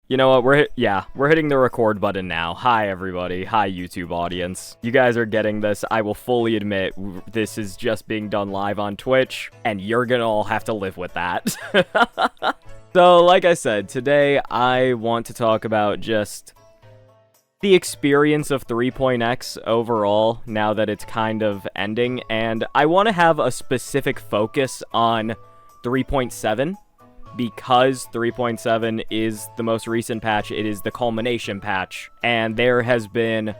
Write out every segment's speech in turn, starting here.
You know what, we're hitting the record button now. Hi, everybody. Hi, YouTube audience. You guys are getting this. I will fully admit, this is just being done live on Twitch, and you're gonna all have to live with that. So, like I said, today I want to talk about just the experience of 3.x overall, now that it's kind of ending, and I want to have a specific focus on 3.7, because 3.7 is the most recent patch. It is the culmination patch, and there has been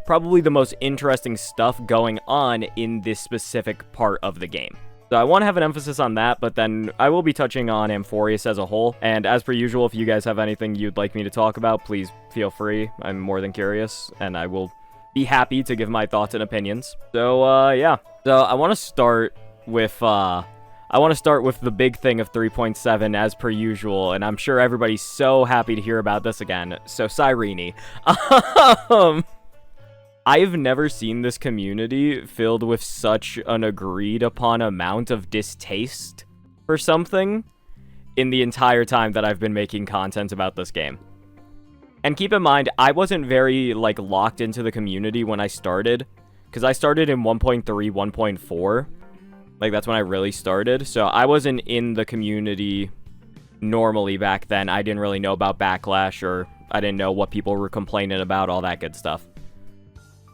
probably the most interesting stuff going on in this specific part of the game. So I want to have an emphasis on that, but then I will be touching on Amphorius as a whole, and as per usual, if you guys have anything you'd like me to talk about, please feel free. I'm more than curious, and I will be happy to give my thoughts and opinions. So, yeah. So I want to start with, the big thing of 3.7 as per usual, and I'm sure everybody's so happy to hear about this again. So, Sirene. I've never seen this community filled with such an agreed upon amount of distaste for something in the entire time that I've been making content about this game. And keep in mind, I wasn't very, locked into the community when I started, because I started in 1.3, 1.4. That's when I really started, so I wasn't in the community normally back then. I didn't really know about backlash, or I didn't know what people were complaining about, all that good stuff.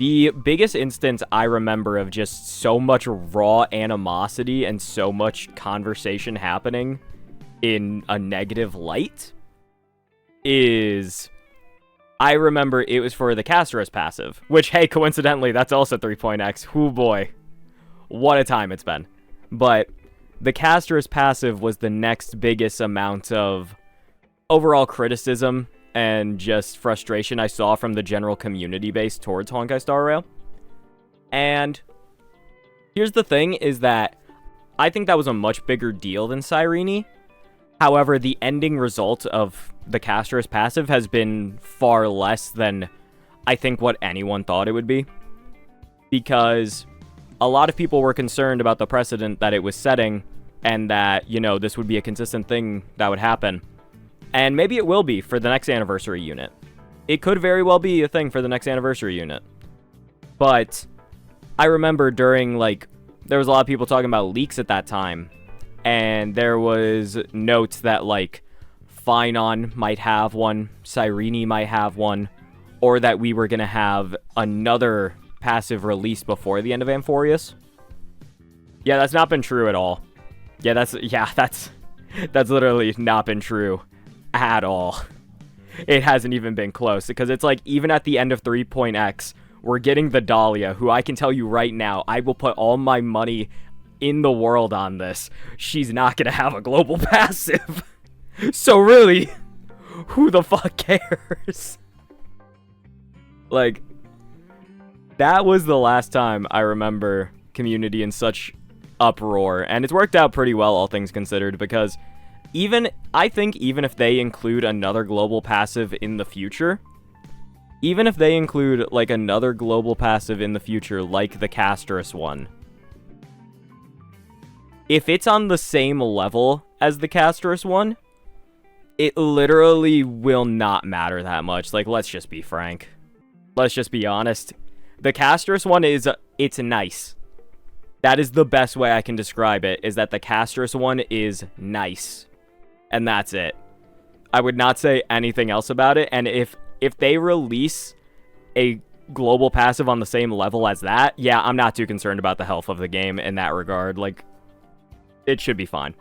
The biggest instance I remember of just so much raw animosity and so much conversation happening in a negative light is... I remember it was for the Casterus passive, which, hey, coincidentally, that's also 3.x. Hoo boy. What a time it's been. But the Casterus passive was the next biggest amount of overall criticism and just frustration I saw from the general community base towards Honkai Star Rail. And here's the thing, is that I think that was a much bigger deal than Sirene. However, the ending result of the Casterus passive has been far less than I think what anyone thought it would be. Because a lot of people were concerned about the precedent that it was setting, and that, this would be a consistent thing that would happen. And maybe it will be for the next anniversary unit. It could very well be a thing for the next anniversary unit. But I remember during, there was a lot of people talking about leaks at that time. And there was notes that, Paiano might have one, Sirene might have one, or that we were going to have another passive release before the end of Amphorius. Yeah, that's not been true at all. That's literally not been true at all. It hasn't even been close, because it's even at the end of 3.x, we're getting the Dahlia, who I can tell you right now, I will put all my money in the world on this. She's not gonna have a global passive. So really, who the fuck cares? That was the last time I remember community in such uproar, and it's worked out pretty well, all things considered, because I think even if they include another global passive in the future, another global passive in the future, like the Casterus one, if it's on the same level as the Casterus one, it literally will not matter that much. Let's just be frank. Let's just be honest. The Casterus one it's nice. That is the best way I can describe it, is that the Casterus one is nice. And that's it. I would not say anything else about it, and if they release a global passive on the same level as that, yeah, I'm not too concerned about the health of the game in that regard. It should be fine.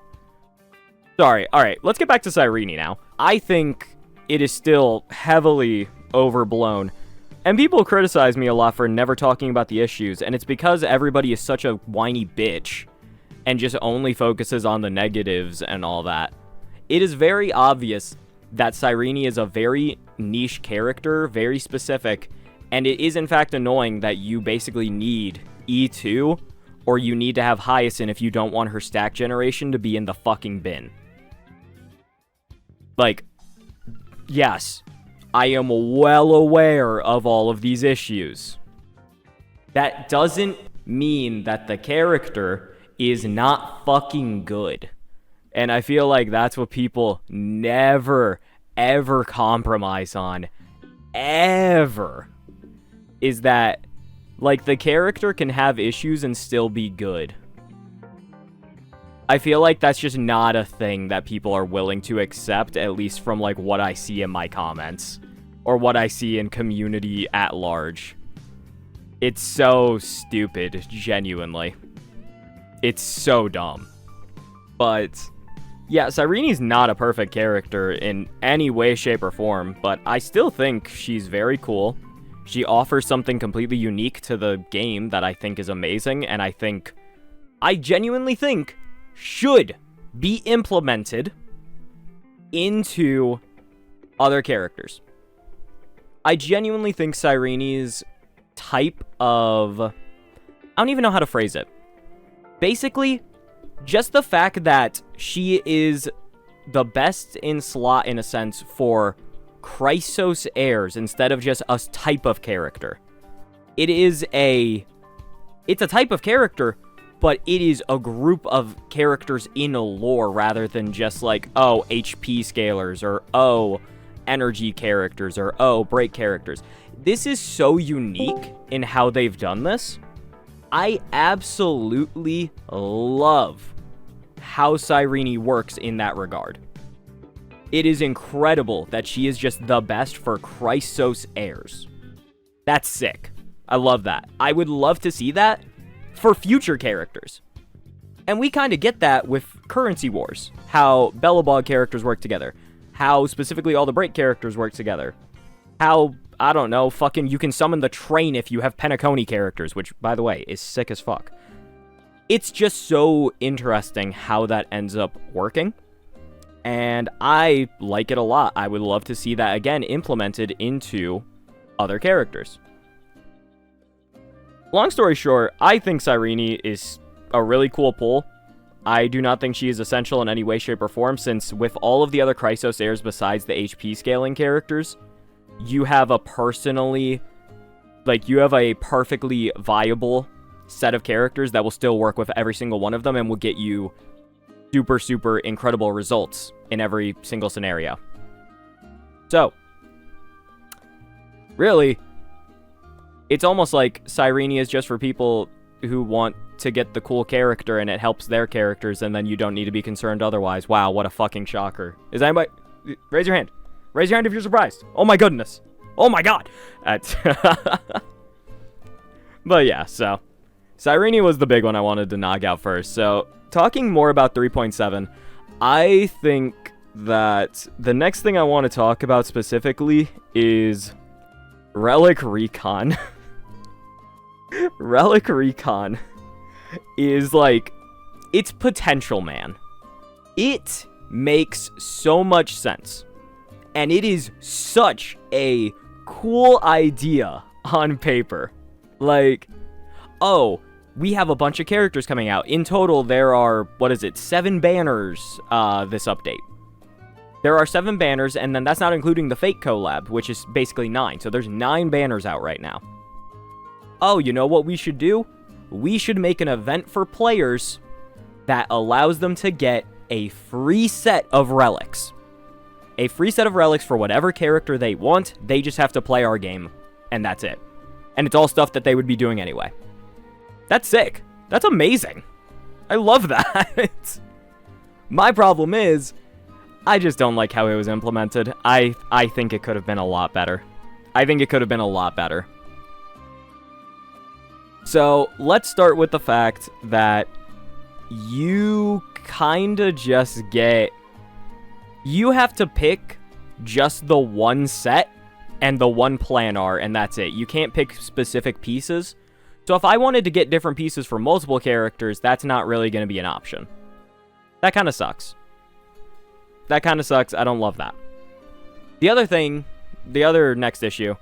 Sorry, alright, let's get back to Sirene now. I think it is still heavily overblown, and people criticize me a lot for never talking about the issues, and it's because everybody is such a whiny bitch, and just only focuses on the negatives and all that. It is very obvious that Sirene is a very niche character, very specific, and it is in fact annoying that you basically need E2, or you need to have Hyacinth if you don't want her stack generation to be in the fucking bin. Yes, I am well aware of all of these issues. That doesn't mean that the character is not fucking good. And I feel like that's what people never, ever compromise on, ever, is that, like, the character can have issues and still be good. I feel like that's just not a thing that people are willing to accept, at least from, like, what I see in my comments, or what I see in community at large. It's so stupid, genuinely. It's so dumb. But, yeah, Sirene's not a perfect character in any way, shape, or form, but I still think she's very cool. She offers something completely unique to the game that I think is amazing, and I genuinely think, should be implemented into other characters. I genuinely think Sirene's type of... I don't even know how to phrase it. Basically, just the fact that she is the best in slot, in a sense, for Chrysos heirs instead of just a type of character. It's a type of character, but it is a group of characters in a lore rather than just like, oh, HP scalers, or oh, energy characters, or oh, break characters. This is so unique in how they've done this. I absolutely love how Sirene works in that regard. It is incredible that she is just the best for Chrysos heirs. That's sick. I love that. I would love to see that for future characters. And we kind of get that with Currency Wars. How Belobog characters work together. How specifically all the break characters work together. How, I don't know, fucking you can summon the train if you have Penacony characters, which, by the way, is sick as fuck. It's just so interesting how that ends up working. And I like it a lot. I would love to see that, again, implemented into other characters. Long story short, I think Sirene is a really cool pull. I do not think she is essential in any way, shape, or form, since with all of the other Chrysos heirs besides the HP scaling characters, you have a perfectly viable set of characters that will still work with every single one of them and will get you super, super incredible results in every single scenario. So, really, it's almost like Sirene is just for people who want to get the cool character and it helps their characters, and then you don't need to be concerned otherwise. Wow, what a fucking shocker. Is anybody... Raise your hand. Raise your hand if you're surprised. Oh my goodness. Oh my god. But yeah, so... Sirene was the big one I wanted to knock out first. So, talking more about 3.7, I think that the next thing I want to talk about specifically is Relic Recon. Relic Recon is like, it's potential, man. It makes so much sense. And it is such a cool idea on paper. Like, oh, we have a bunch of characters coming out. In total, there are, 7 banners this update. There are 7 banners, and then that's not including the Fate collab, which is basically 9. So there's 9 banners out right now. Oh, you know what we should do? We should make an event for players that allows them to get a free set of relics. A free set of relics for whatever character they want. They just have to play our game, and that's it. And it's all stuff that they would be doing anyway. That's sick. That's amazing. I love that. My problem is, I just don't like how it was implemented. I think it could have been a lot better. I think it could have been a lot better. So, let's start with the fact that you kinda just get... You have to pick just the one set and the one planar, and that's it. You can't pick specific pieces. So if I wanted to get different pieces for multiple characters, that's not really going to be an option. That kind of sucks. That kind of sucks. I don't love that. The other next issue,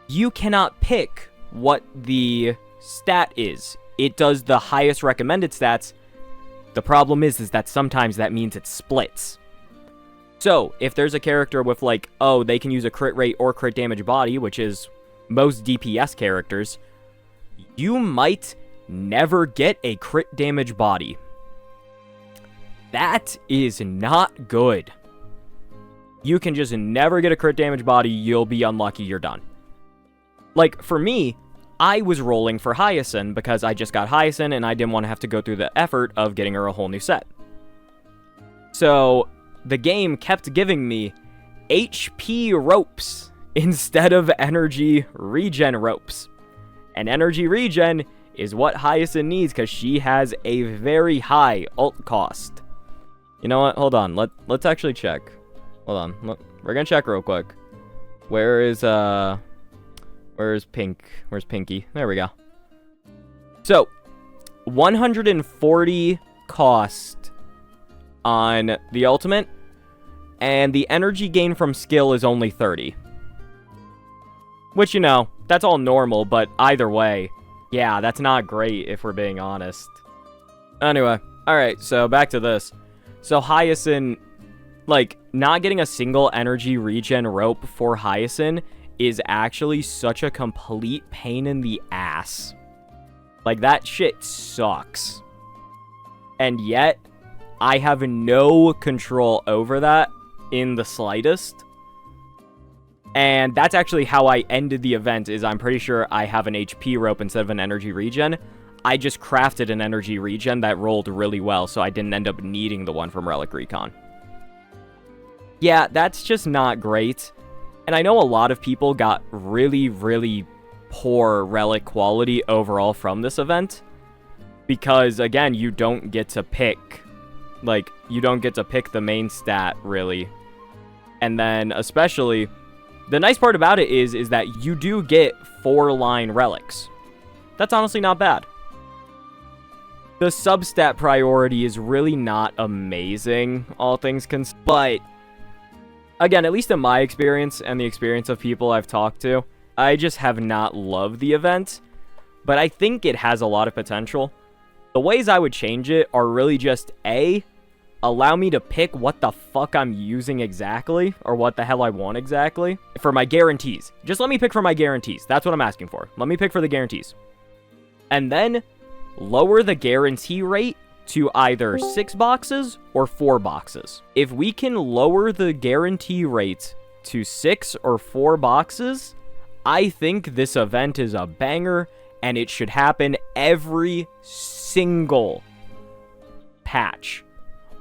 you cannot pick what the stat is. It does the highest recommended stats. The problem is that sometimes that means it splits. So, if there's a character with like, oh, they can use a crit rate or crit damage body, which is most DPS characters, you might never get a crit damage body. That is not good. You can just never get a crit damage body, you'll be unlucky, you're done. Like, for me, I was rolling for Hyacinth because I just got Hyacinth and I didn't want to have to go through the effort of getting her a whole new set. So, the game kept giving me HP ropes instead of energy regen ropes. And energy regen is what Hyacinth needs because she has a very high ult cost. You know what? Hold on. Let's actually check. Hold on. We're gonna check real quick. Where's Pink? Where's Pinky? There we go. So, 140 cost on the ultimate, and the energy gain from skill is only 30. Which, you know, that's all normal, but either way, yeah, that's not great if we're being honest. Anyway, alright, so back to this. So Hyacinth, like, not getting a single energy regen rope for Hyacinth is actually such a complete pain in the ass. Like, that shit sucks. And yet, I have no control over that in the slightest. And that's actually how I ended the event, is I'm pretty sure I have an HP rope instead of an energy regen. I just crafted an energy regen that rolled really well, so I didn't end up needing the one from Relic Recon. Yeah, that's just not great. And I know a lot of people got really, really poor Relic quality overall from this event. Because, again, you don't get to pick. Like, you don't get to pick the main stat, really. And then, especially, the nice part about it is that you do get 4-line relics. That's honestly not bad. The substat priority is really not amazing, all things considered. But, again, at least in my experience and the experience of people I've talked to, I just have not loved the event. But I think it has a lot of potential. The ways I would change it are really just, A, allow me to pick what the fuck I'm using exactly, or what the hell I want exactly, for my guarantees. Just let me pick for my guarantees. That's what I'm asking for. Let me pick for the guarantees. And then, lower the guarantee rate to either 6 boxes or 4 boxes. If we can lower the guarantee rate to 6 or 4 boxes, I think this event is a banger, and it should happen every single patch.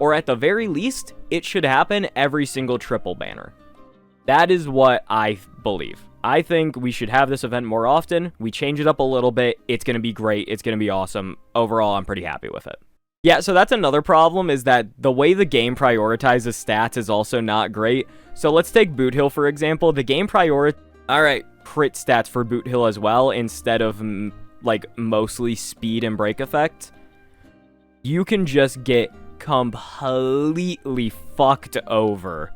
Or at the very least, it should happen every single triple banner. That is what I believe. I think we should have this event more often. We change it up a little bit. It's going to be great. It's going to be awesome. Overall, I'm pretty happy with it. Yeah, so that's another problem, is that the way the game prioritizes stats is also not great. So let's take Boot Hill, for example. The game Alright, crit stats for Boot Hill as well, instead of, like, mostly speed and break effect. You can just get completely fucked over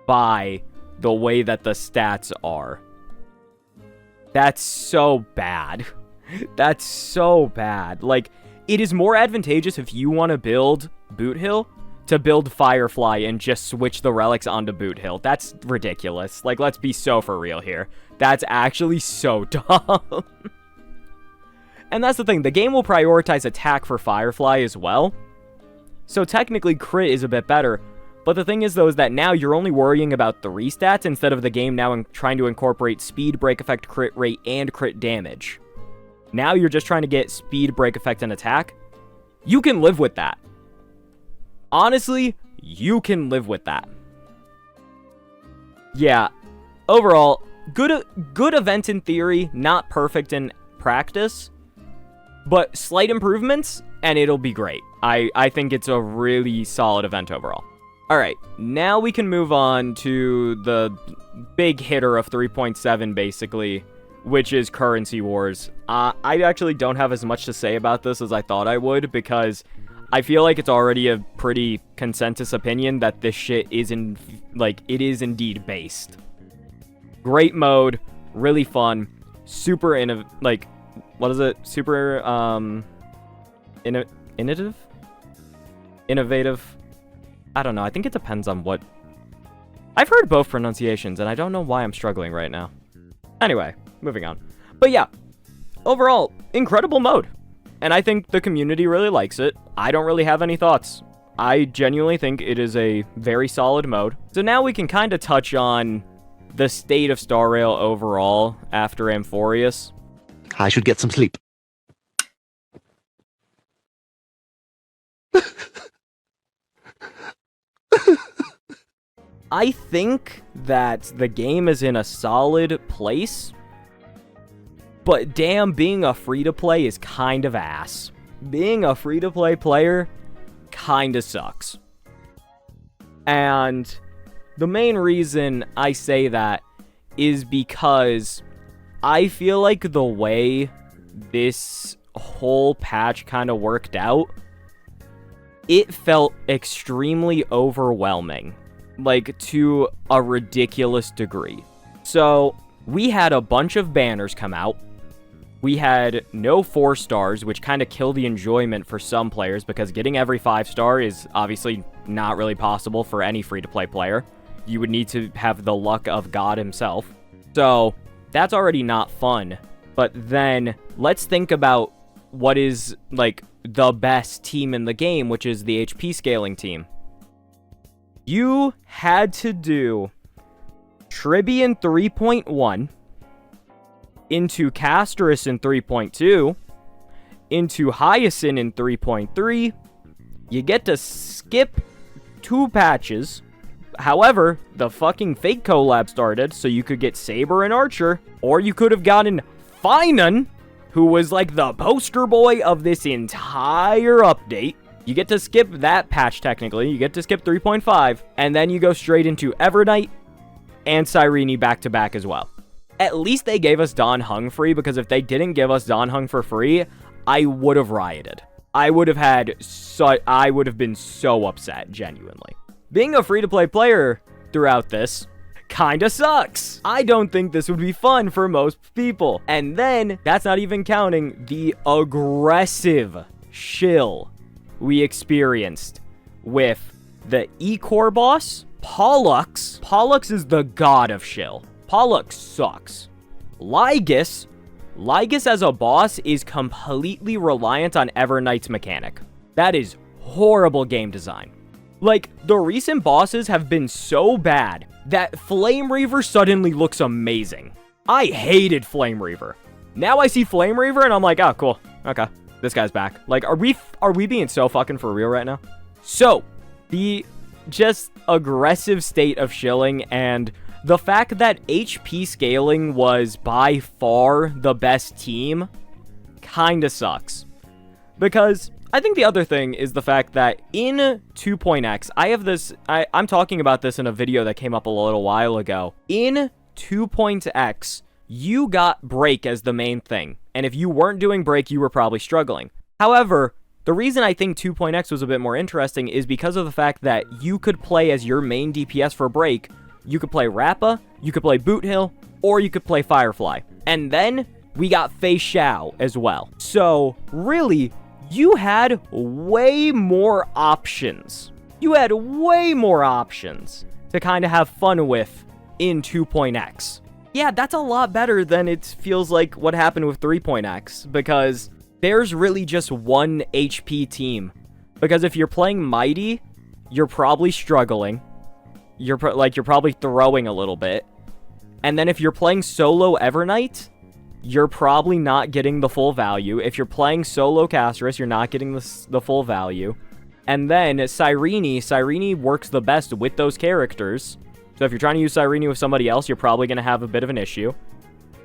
by the way that the stats are. That's so bad. That's so bad. Like, it is more advantageous if you want to build Boot Hill to build Firefly and just switch the relics onto Boot Hill. That's ridiculous. Like, let's be so for real here. That's actually so dumb. And that's the thing. The game will prioritize attack for Firefly as well. So technically, crit is a bit better. But the thing is, though, is that now you're only worrying about 3 stats instead of the game now trying to incorporate speed, break effect, crit rate, and crit damage. Now you're just trying to get speed, break effect, and attack. You can live with that. Honestly, you can live with that. Yeah, overall, good event in theory, not perfect in practice. But slight improvements, and it'll be great. I think it's a really solid event overall. Alright, now we can move on to the big hitter of 3.7, basically, which is Currency Wars. I actually don't have as much to say about this as I thought I would, because I feel like it's already a pretty consensus opinion that this shit is it is indeed based. Great mode, really fun, super innovative? I don't know, I think it depends on what... I've heard both pronunciations, and I don't know why I'm struggling right now. Anyway, moving on. But yeah, overall, incredible mode. And I think the community really likes it. I don't really have any thoughts. I genuinely think it is a very solid mode. So now we can kind of touch on the state of Star Rail overall after Amphorius. I should get some sleep. I think that the game is in a solid place, but damn, being a free-to-play is kind of ass. Being a free-to-play player kind of sucks. And the main reason I say that is because I feel like the way this whole patch kind of worked out, it felt extremely overwhelming. Like, to a ridiculous degree. So, we had a bunch of banners come out. We had no 4 stars, which kind of killed the enjoyment for some players, because getting every 5-star is obviously not really possible for any free-to-play player. You would need to have the luck of God himself. So, that's already not fun. But then, let's think about what is, like, the best team in the game, which is the HP scaling team. You had to do Tribbian 3.1 into Casterus in 3.2 into Hyacinth in 3.3. You get to skip 2 patches. However, the fucking fake collab started, so you could get Saber and Archer, or you could have gotten Finan, who was like the poster boy of this entire update. You get to skip that patch, technically. You get to skip 3.5, and then you go straight into Evernight and Sirene back-to-back as well. At least they gave us Don Hung free, because if they didn't give us Don Hung for free, I would have rioted. I would have been so upset, genuinely. Being a free-to-play player throughout this kinda sucks. I don't think this would be fun for most people. And then, that's not even counting the aggressive shill we experienced with the E-Core boss, Pollux. Pollux is the god of shill. Pollux sucks. Lygus as a boss is completely reliant on Evernight's mechanic. That is horrible game design. Like, the recent bosses have been so bad that Flame Reaver suddenly looks amazing. I hated Flame Reaver. Now I see Flame Reaver and I'm like, oh, cool. Okay. This guy's back. Like, are we being so fucking for real right now? So, the just aggressive state of shilling and the fact that HP scaling was by far the best team kinda sucks. Because I think the other thing is the fact that in 2.x, I'm talking about this in a video that came up a little while ago. In 2.x, you got break as the main thing. And if you weren't doing break, you were probably struggling. However, the reason I think 2.x was a bit more interesting is because of the fact that you could play as your main DPS for break. You could play Rappa, you could play Boot Hill, or you could play Firefly. And then we got Fei Xiao as well. So, really, you had way more options. You had way more options to kind of have fun with in 2.x. Yeah, that's a lot better than it feels like what happened with 3.x, because there's really just one HP team. Because if you're playing Mighty, you're probably struggling. You're probably throwing a little bit. And then if you're playing solo Evernight, you're probably not getting the full value. If you're playing solo Casterus, you're not getting the full value. And then Sirene works the best with those characters. So if you're trying to use Sirene with somebody else, you're probably going to have a bit of an issue.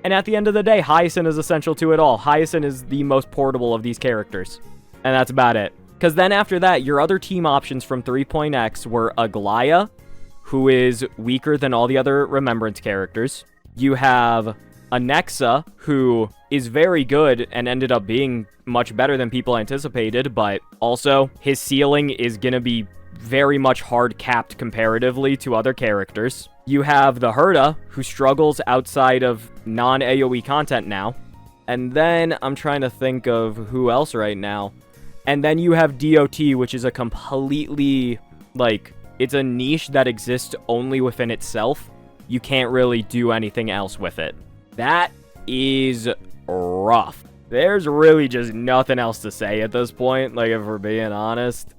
And at the end of the day, Hyacinth is essential to it all. Hyacinth is the most portable of these characters. And that's about it. Because then after that, your other team options from 3.x were Aglaya, who is weaker than all the other Remembrance characters. You have Anexa, who is very good and ended up being much better than people anticipated, but also his ceiling is going to be very much hard capped comparatively to other characters. You have the Herda, who struggles outside of non-AoE content now. And then I'm trying to think of who else right now. And then you have DOT, which is a completely, like, it's a niche that exists only within itself. You can't really do anything else with it. That is rough. There's really just nothing else to say at this point, like, if we're being honest.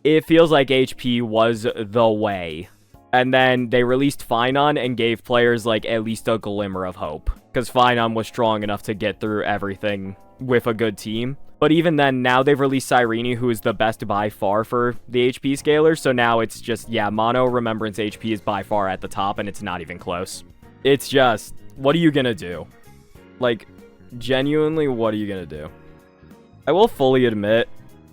it feels like HP was the way. And then they released Paiano and gave players, like, at least a glimmer of hope. Because Paiano was strong enough to get through everything with a good team. But even then, now they've released Sirene, who is the best by far for the HP scaler. So now it's just, yeah, Mono Remembrance HP is by far at the top, and it's not even close. It's just, what are you gonna do? Like, genuinely, what are you gonna do? I will fully admit,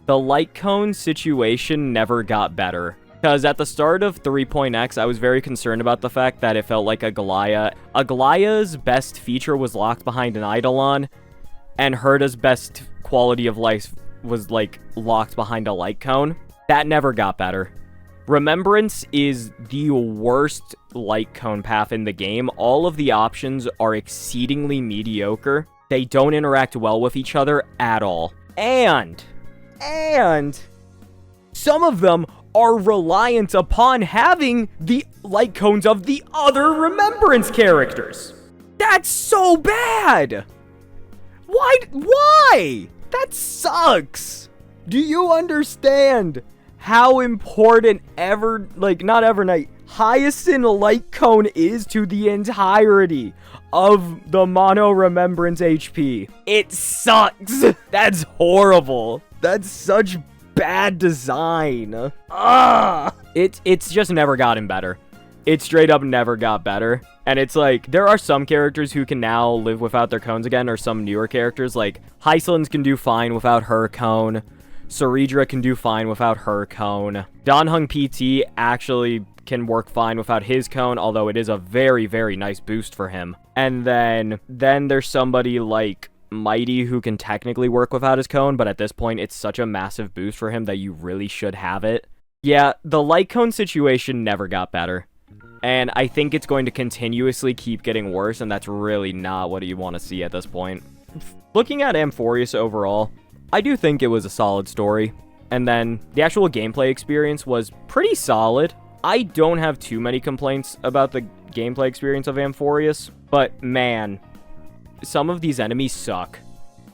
the light cone situation never got better. Because at the start of 3.x, I was very concerned about the fact that it felt like Aglaya's best feature was locked behind an Eidolon, and Herda's best quality of life was, like, locked behind a light cone. That never got better. Remembrance is the worst light cone path in the game. All of the options are exceedingly mediocre. They don't interact well with each other at all. And some of them are reliant upon having the light cones of the other Remembrance characters. That's so bad! Why? That sucks! Do you understand how important Hyacinth light cone is to the entirety of the Mono Remembrance HP? It sucks! That's horrible. That's such bad design. It's just never gotten better. It straight up never got better. And it's like, there are some characters who can now live without their cones again, or some newer characters, like Hycelin's can do fine without her cone. Saridra can do fine without her cone. Danhung PT actually can work fine without his cone, although it is a very, very nice boost for him. And then there's somebody like Mighty who can technically work without his cone, but at this point it's such a massive boost for him that you really should have it. Yeah, the light cone situation never got better, and I think it's going to continuously keep getting worse, and that's really not what you want to see at this point. Looking at Amphorius overall, I do think it was a solid story, and then the actual gameplay experience was pretty solid. I don't have too many complaints about the gameplay experience of Amphorius, but man, some of these enemies suck.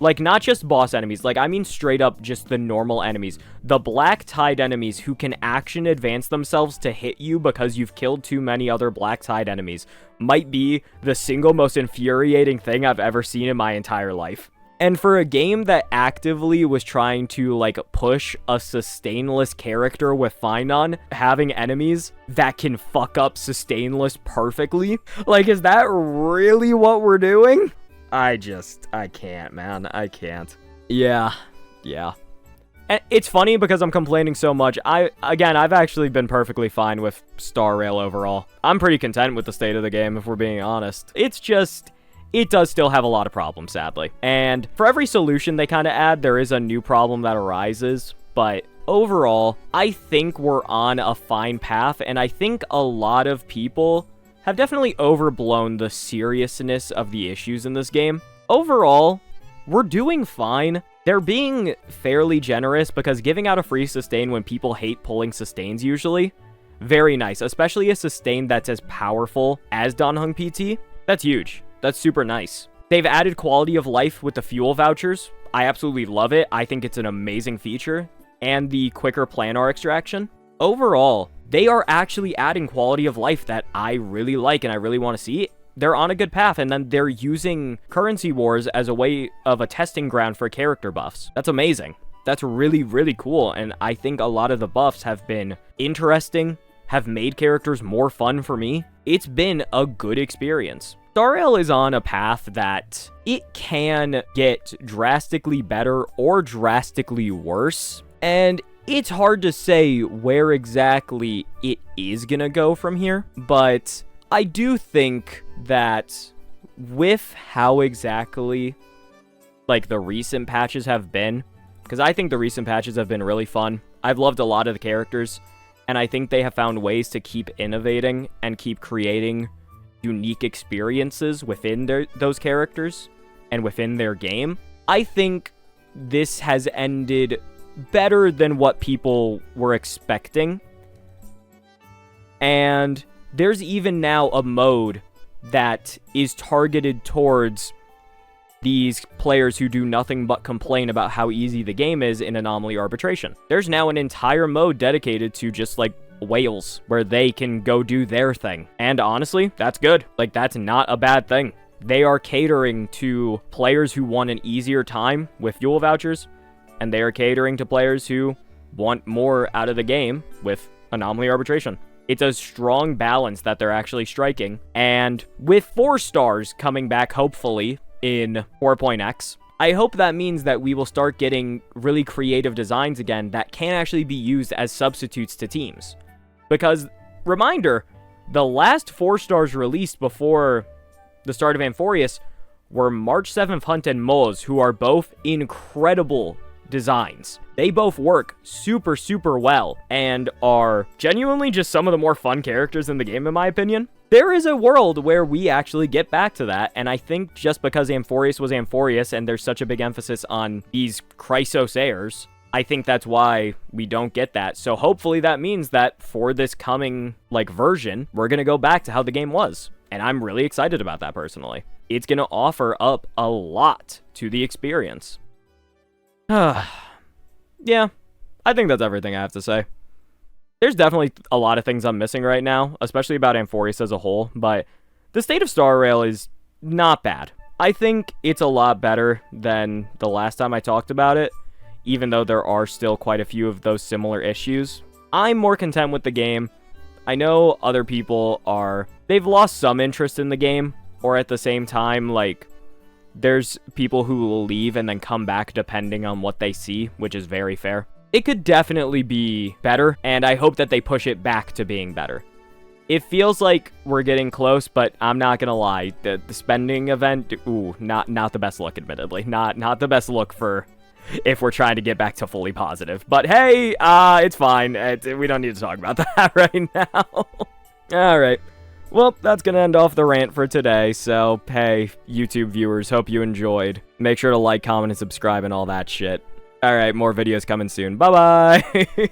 Like, not just boss enemies, like, I mean straight up just the normal enemies. The black tide enemies who can action advance themselves to hit you because you've killed too many other black tide enemies might be the single most infuriating thing I've ever seen in my entire life. And for a game that actively was trying to, like, push a sustainless character with Paiano, having enemies that can fuck up sustainless perfectly, like, is that really what we're doing? I can't, man. I can't. Yeah. And it's funny because I'm complaining so much. I've actually been perfectly fine with Star Rail overall. I'm pretty content with the state of the game, if we're being honest. It's just, it does still have a lot of problems, sadly. And for every solution they kind of add, there is a new problem that arises. But overall, I think we're on a fine path, and I think a lot of people have definitely overblown the seriousness of the issues in this game. Overall, we're doing fine. They're being fairly generous because giving out a free sustain when people hate pulling sustains usually, very nice, especially a sustain that's as powerful as Danhung PT. That's huge. That's super nice. They've added quality of life with the fuel vouchers. I absolutely love it. I think it's an amazing feature. And the quicker planar extraction. Overall, they are actually adding quality of life that I really like and I really want to see. They're on a good path, and then they're using currency wars as a way of a testing ground for character buffs. That's amazing. That's really, really cool, and I think a lot of the buffs have been interesting, have made characters more fun for me. It's been a good experience. Star Rail is on a path that it can get drastically better or drastically worse, and it's hard to say where exactly it is gonna go from here, but I do think that with how exactly, like, the recent patches have been, because I think the recent patches have been really fun. I've loved a lot of the characters, and I think they have found ways to keep innovating and keep creating unique experiences within those characters and within their game. I think this has ended better than what people were expecting. And there's even now a mode that is targeted towards these players who do nothing but complain about how easy the game is in anomaly arbitration. There's now an entire mode dedicated to just like whales where they can go do their thing. And honestly, that's good. Like, that's not a bad thing. They are catering to players who want an easier time with fuel vouchers, and they are catering to players who want more out of the game with anomaly arbitration. It's a strong balance that they're actually striking, and with 4 stars coming back hopefully in 4.x, I hope that means that we will start getting really creative designs again that can actually be used as substitutes to teams. Because, reminder, the last 4 stars released before the start of Amphorius were March 7th Hunt and Mannzz, who are both incredible designs. They both work super, super well and are genuinely just some of the more fun characters in the game, in my opinion. There is a world where we actually get back to that, and I think just because Amphorius was Amphorius and there's such a big emphasis on these Chrysos heirs, I think that's why we don't get that. So hopefully that means that for this coming, like, version, we're going to go back to how the game was. And I'm really excited about that, personally. It's going to offer up a lot to the experience. Yeah, I think that's everything I have to say. There's definitely a lot of things I'm missing right now, especially about Amphorius as a whole, but the state of Star Rail is not bad. I think it's a lot better than the last time I talked about it, even though there are still quite a few of those similar issues. I'm more content with the game. I know other people they've lost some interest in the game, or at the same time, like, there's people who will leave and then come back depending on what they see, which is very fair. It could definitely be better, and I hope that they push it back to being better. It feels like we're getting close, but I'm not gonna lie. The spending event, not the best look, admittedly. Not the best look for if we're trying to get back to fully positive. But hey, it's fine. We don't need to talk about that right now. Alright. Well, that's gonna end off the rant for today, so hey, YouTube viewers, hope you enjoyed. Make sure to like, comment, and subscribe and all that shit. Alright, more videos coming soon. Bye-bye!